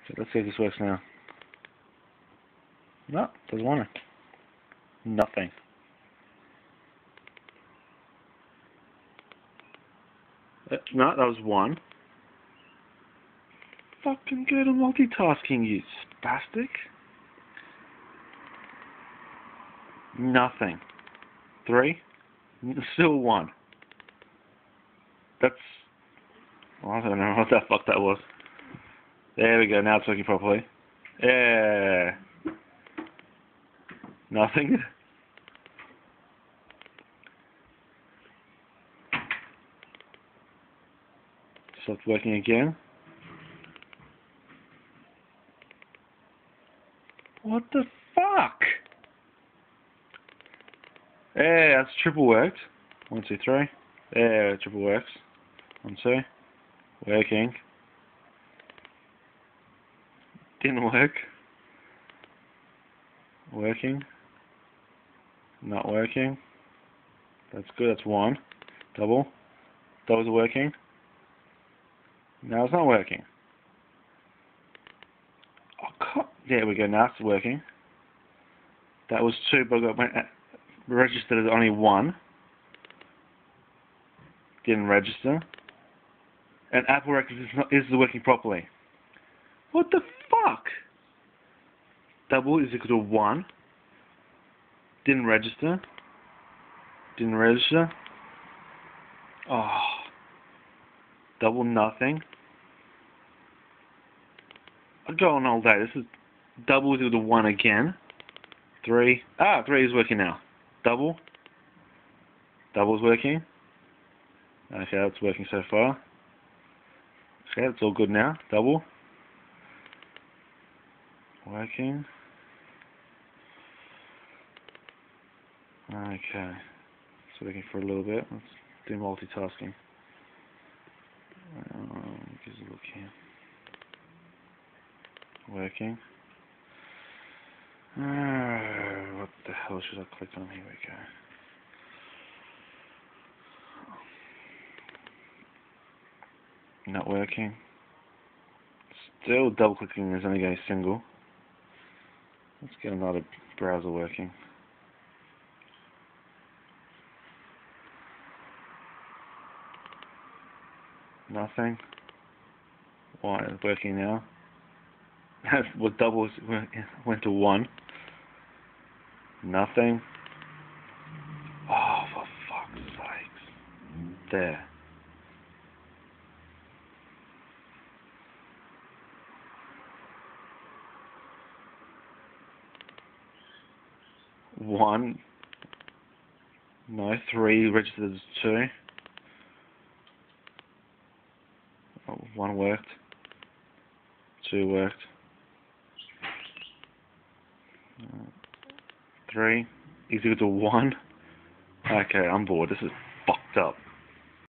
So let's see if this works now. No, doesn't want it. Nothing. No, that was 1. Fucking good at multitasking, you spastic. Nothing. 3. Still 1. That's... Well, I don't know what the fuck that was. There we go, now it's working properly. Yeah. Nothing. Stopped working again. What the fuck? Yeah, that's triple worked. 1, 2, 3. Yeah, triple works. 1, 2. Working. Didn't work. Working. Not working. That's good, that's 1. Double. Double's working. Now it's not working. Oh, there we go, now it's working. That was 2, but I got registered as only 1. Didn't register. And Apple records is working properly. What the fuck? Double is equal to 1. Didn't register. Didn't register. Oh. Double nothing. I'll go on all day. This is double is equal to 1 again. 3. 3 is working now. Double. Double's working. Okay, that's working so far. Okay, it's all good now. Double. Working. Okay. It's working for a little bit. Let's do multitasking. Gives a look here. Working. What the hell should I click on? Here we go. Not working. Still double clicking is only going single. Let's get another browser working. Nothing. Why it's working now? What double went to 1. Nothing. Oh, for fuck's sakes. There. One. No, 3 registered as 2. 1 worked. 2 worked. 3 is equal to 1. Okay, I'm bored. This is fucked up.